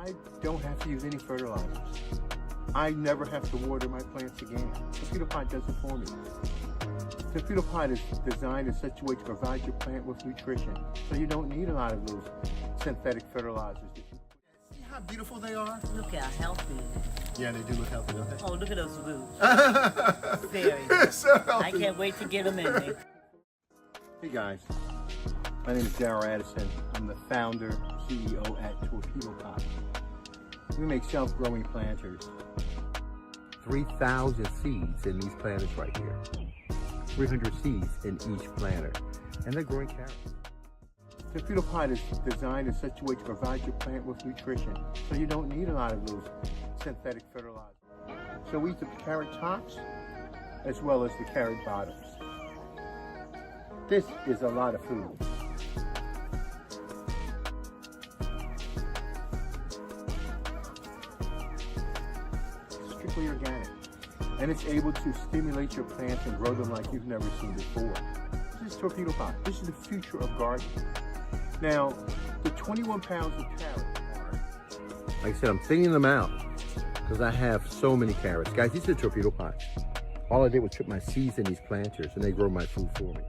I don't have to use any fertilizers. I never have to water my plants again. Torpedopot does it for me. Torpedopot is designed in such a way to provide your plant with nutrition, so you don't need a lot of those synthetic fertilizers. See how beautiful they are? Look how healthy. Yeah, they do look healthy, don't they? Oh, look at those roots. Very. So healthy. I can't wait to get them in me. Hey guys, my name is Darryl Addison. I'm the founder, CEO at Torpedopot. We make self-growing planters. 3,000 seeds in these planters right here. 300 seeds in each planter. And they're growing carrots. Torpedopot is designed in such a way to provide your plant with nutrition, so you don't need a lot of those synthetic fertilizers. So we eat the carrot tops as well as the carrot bottoms. This is a lot of food. It's strictly organic, and it's able to stimulate your plants and grow them like you've never seen before. This is Torpedopot. This is the future of gardening. Now, the 21 pounds of carrots are, like I said, I'm thinning them out because I have so many carrots. Guys, these are Torpedopot. All I did was put my seeds in these planters and they grow my food for me.